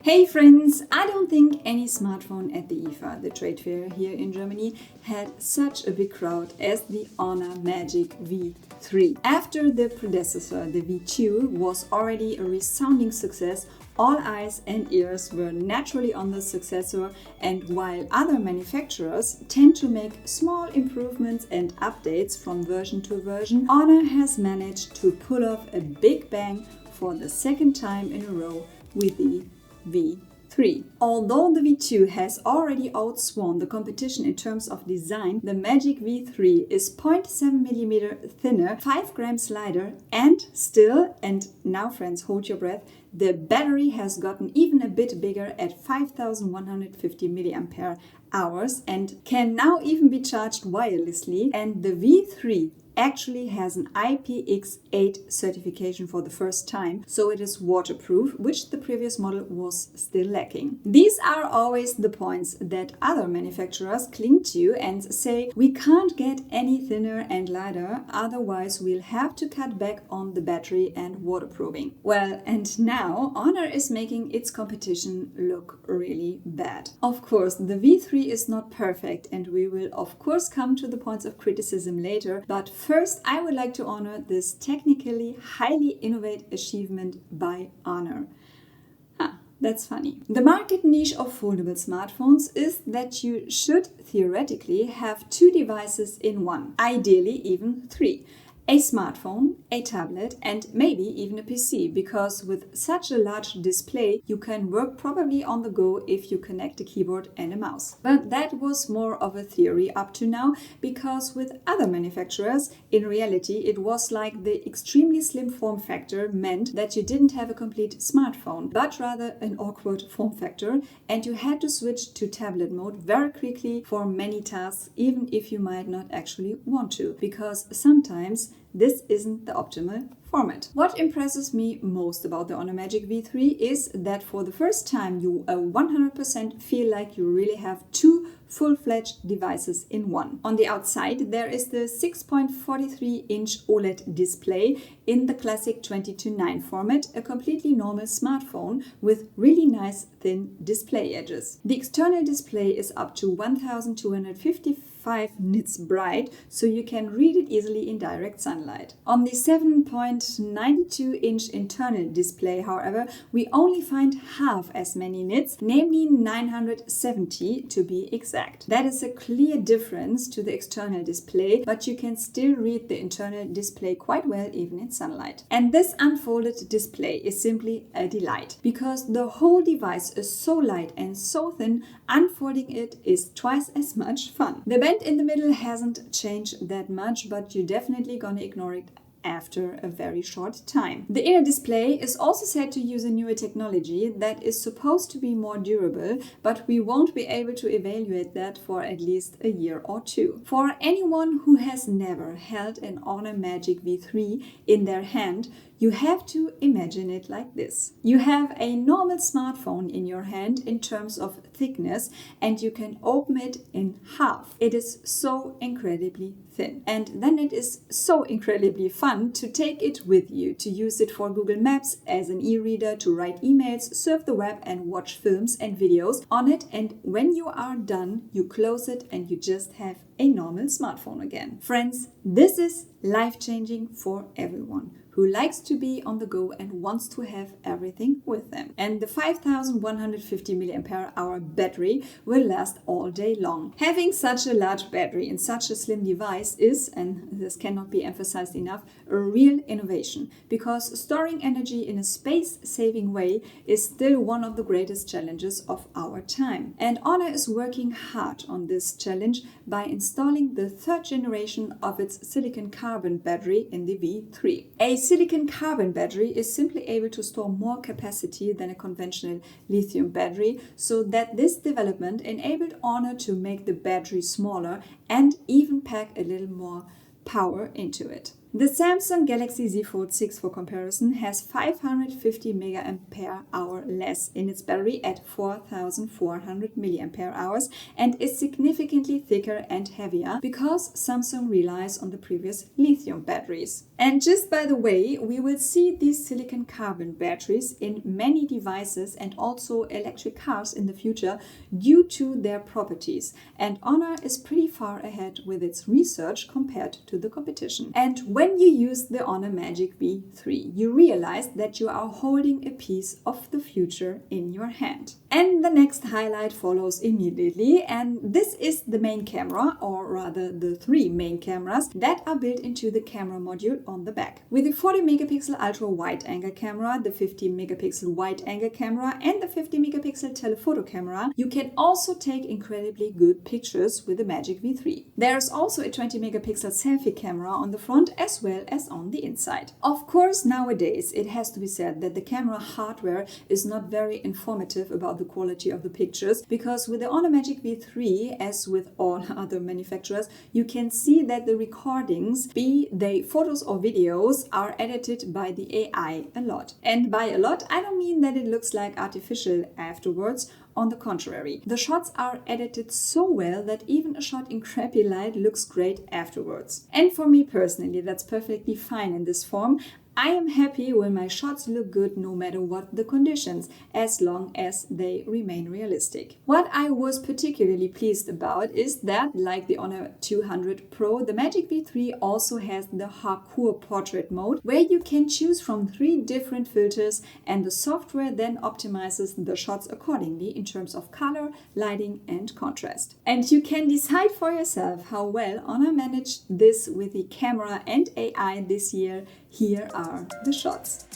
Hey friends, I don't think any smartphone at the IFA, the trade fair here in Germany, had such a big crowd as the Honor Magic V3. After the predecessor, the V2, was already a resounding success, all eyes and ears were naturally on the successor, and while other manufacturers tend to make small improvements and updates from version to version, Honor has managed to pull off a big bang for the second time in a row with the V3. Although the V2 has already outsworn the competition in terms of design, the Magic V3 is 0.7mm thinner, 5 grams lighter, and still, and now friends, hold your breath, the battery has gotten even a bit bigger at 5150 mAh and can now even be charged wirelessly, and the V3 actually has an IPX8 certification for the first time, so it is waterproof, which the previous model was still lacking. These are always the points that other manufacturers cling to and say, we can't get any thinner and lighter, otherwise we'll have to cut back on the battery and waterproofing. Well, and now Honor is making its competition look really bad. Of course, the V3 is not perfect, and we will of course come to the points of criticism later, but first, I would like to honor this technically highly innovative achievement by Honor. That's funny. The market niche of foldable smartphones is that you should theoretically have 2 devices in one, ideally even 3. A smartphone, a tablet, and maybe even a PC, because with such a large display, you can work probably on the go if you connect a keyboard and a mouse. But that was more of a theory up to now, because with other manufacturers, in reality, it was like the extremely slim form factor meant that you didn't have a complete smartphone, but rather an awkward form factor, and you had to switch to tablet mode very quickly for many tasks, even if you might not actually want to, because sometimes this isn't the optimal format. What impresses me most about the Honor Magic V3 is that for the first time you 100% feel like you really have 2 full-fledged devices in one. On the outside there is the 6.43-inch OLED display in the classic 20:9 format, a completely normal smartphone with really nice thin display edges. The external display is up to 1255 nits bright, so you can read it easily in direct sunlight. On the 7.92-inch internal display, however, we only find half as many nits, namely 970 to be exact. That is a clear difference to the external display, but you can still read the internal display quite well even in sunlight. And this unfolded display is simply a delight, because the whole device is so light and so thin, unfolding it is twice as much fun. The bend in the middle hasn't changed that much, but you're definitely gonna ignore it after a very short time. The inner display is also said to use a newer technology that is supposed to be more durable, but we won't be able to evaluate that for at least a year or 2. For anyone who has never held an Honor Magic V3 in their hand, you have to imagine it like this. You have a normal smartphone in your hand in terms of thickness, and you can open it in half. It is so incredibly thin. And then it is so incredibly fun to take it with you, to use it for Google Maps, as an e-reader, to write emails, surf the web and watch films and videos on it, and when you are done, you close it and you just have a normal smartphone again. Friends, this is life-changing for everyone who likes to be on the go and wants to have everything with them. And the 5150 mAh battery will last all day long. Having such a large battery in such a slim device is, and this cannot be emphasized enough, a real innovation, because storing energy in a space-saving way is still one of the greatest challenges of our time. And Honor is working hard on this challenge by installing the 3rd generation of its silicon carbon battery in the V3. A silicon carbon battery is simply able to store more capacity than a conventional lithium battery, so that this development enabled Honor to make the battery smaller and even pack a little more power into it. The Samsung Galaxy Z Fold 6, for comparison, has 550 mAh less in its battery at 4400 mAh and is significantly thicker and heavier because Samsung relies on the previous lithium batteries. And just by the way, we will see these silicon carbon batteries in many devices and also electric cars in the future due to their properties. And Honor is pretty far ahead with its research compared to the competition. And when you use the Honor Magic V3, you realize that you are holding a piece of the future in your hand. And the next highlight follows immediately, and this is the main camera, or rather the three main cameras that are built into the camera module on the back. With the 40 megapixel ultra wide angle camera, the 50 megapixel wide angle camera and the 50 megapixel telephoto camera, you can also take incredibly good pictures with the Magic V3. There is also a 20 megapixel selfie camera on the front as well as on the inside. Of course, nowadays it has to be said that the camera hardware is not very informative about the quality of the pictures, because with the Honor Magic V3, as with all other manufacturers, you can see that the recordings, be they photos or videos, are edited by the AI a lot. And by a lot, I don't mean that it looks like artificial afterwards. On the contrary, the shots are edited so well that even a shot in crappy light looks great afterwards. And for me personally, that's perfectly fine in this form. I am happy when my shots look good no matter what the conditions, as long as they remain realistic. What I was particularly pleased about is that, like the Honor 200 Pro, the Magic V3 also has the Hardcore Portrait mode, where you can choose from 3 different filters and the software then optimizes the shots accordingly in terms of color, lighting and contrast. And you can decide for yourself how well Honor managed this with the camera and AI this year. Here are the shots.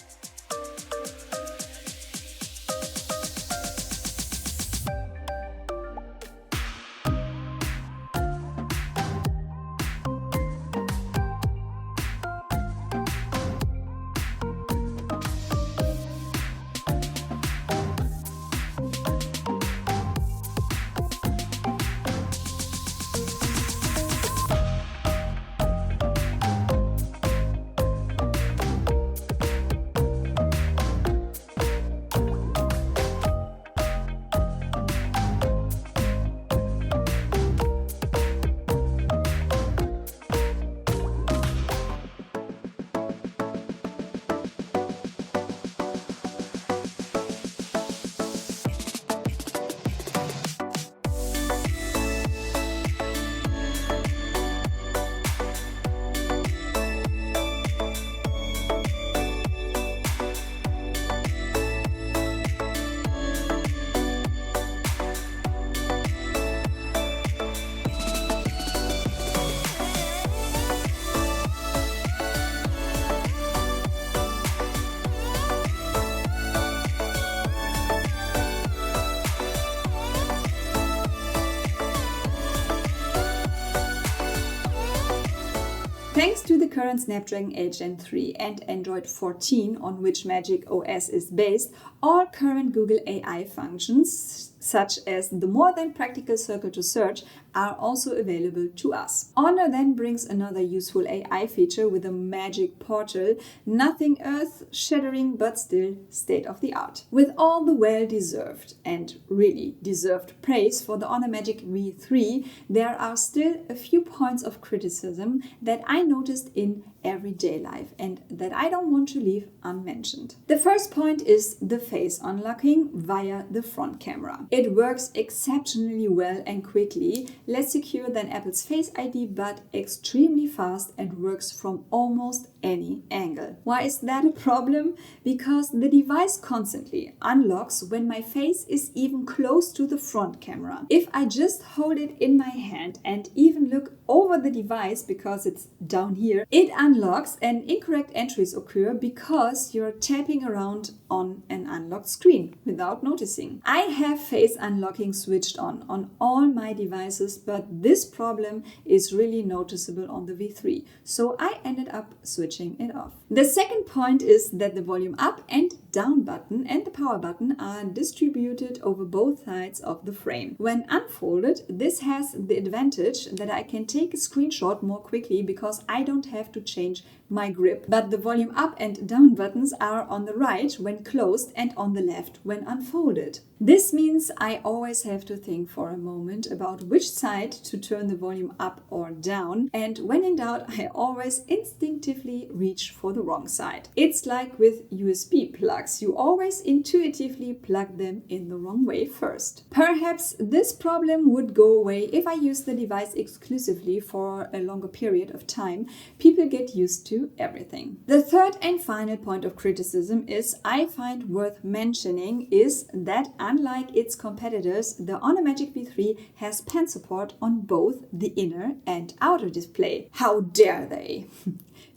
Thanks to the current Snapdragon 8 Gen 3 and Android 14, on which Magic OS is based, all current Google AI functions, such as the more than practical circle to search, are also available to us. Honor then brings another useful AI feature with a Magic Portal, nothing earth-shattering but still state-of-the-art. With all the well-deserved and really deserved praise for the Honor Magic V3, there are still a few points of criticism that I noticed in everyday life and that I don't want to leave unmentioned. The first point is the face unlocking via the front camera. It works exceptionally well and quickly, less secure than Apple's Face ID, but extremely fast and works from almost any angle. Why is that a problem? Because the device constantly unlocks when my face is even close to the front camera. If I just hold it in my hand and even look over the device because it's down here, it unlocks and incorrect entries occur because you're tapping around on an unlocked screen without noticing. I have face unlocking switched on all my devices, but this problem is really noticeable on the V3, so I ended up switching it off. The second point is that the volume up and down button and the power button are distributed over both sides of the frame. When unfolded, this has the advantage that I can take a screenshot more quickly because I don't have to change my grip. But the volume up and down buttons are on the right when closed and on the left when unfolded. This means I always have to think for a moment about which side to turn the volume up or down, and when in doubt, I always instinctively reach for the wrong side. It's like with USB plugs, you always intuitively plug them in the wrong way first. Perhaps this problem would go away if I use the device exclusively for a longer period of time. People get used to everything. The third and final point of criticism I find worth mentioning is that unlike its competitors, the Honor Magic V3 has pen support on both the inner and outer display. How dare they?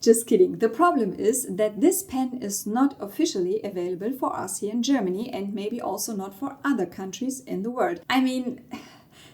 Just kidding. The problem is that this pen is not officially available for us here in Germany and maybe also not for other countries in the world. I mean,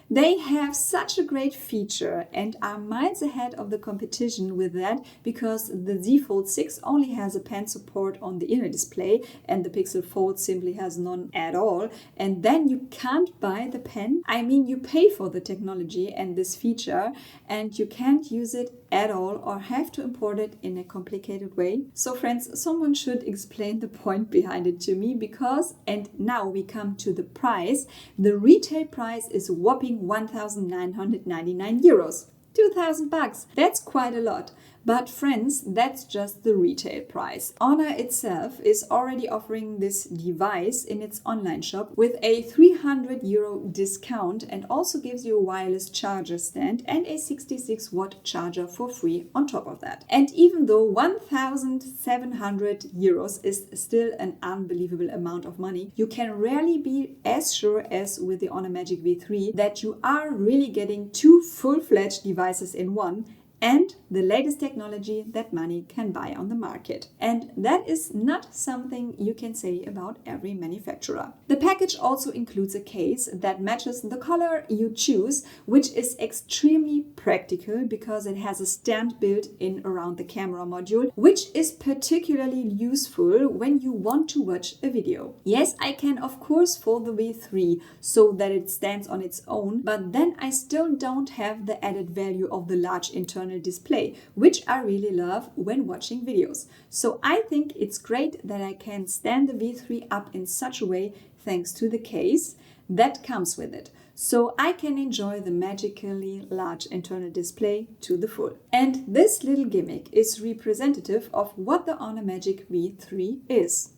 they have such a great feature and are miles ahead of the competition with that, because the Z Fold 6 only has a pen support on the inner display and the Pixel Fold simply has none at all. And then you can't buy the pen. I mean, you pay for the technology and this feature and you can't use it at all or have to import it in a complicated way. So friends, someone should explain the point behind it to me, because, and now we come to the price, the retail price is whopping 1,999 euros. 2,000 bucks. That's quite a lot. But friends, that's just the retail price. Honor itself is already offering this device in its online shop with a 300 euro discount and also gives you a wireless charger stand and a 66 watt charger for free on top of that. And even though 1,700 euros is still an unbelievable amount of money, you can rarely be as sure as with the Honor Magic V3 that you are really getting two full-fledged devices in one, and the latest technology that money can buy on the market. And that is not something you can say about every manufacturer. The package also includes a case that matches the color you choose, which is extremely practical because it has a stand built in around the camera module, which is particularly useful when you want to watch a video. Yes, I can of course fold the V3 so that it stands on its own, but then I still don't have the added value of the large internal display, which I really love when watching videos. So I think it's great that I can stand the V3 up in such a way thanks to the case that comes with it. So I can enjoy the magically large internal display to the full. And this little gimmick is representative of what the Honor Magic V3 is.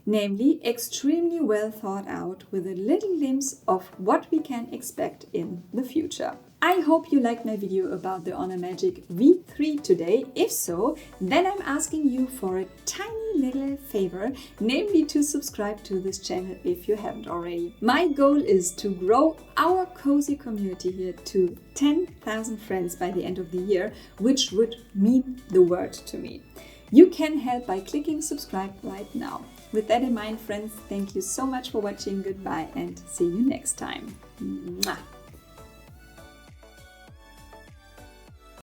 Namely, extremely well thought out with a little glimpse of what we can expect in the future. I hope you liked my video about the Honor Magic V3 today. If so, then I'm asking you for a tiny little favor, namely to subscribe to this channel if you haven't already. My goal is to grow our cozy community here to 10,000 friends by the end of the year, which would mean the world to me. You can help by clicking subscribe right now. With that in mind, friends, thank you so much for watching. Goodbye and see you next time. Mwah.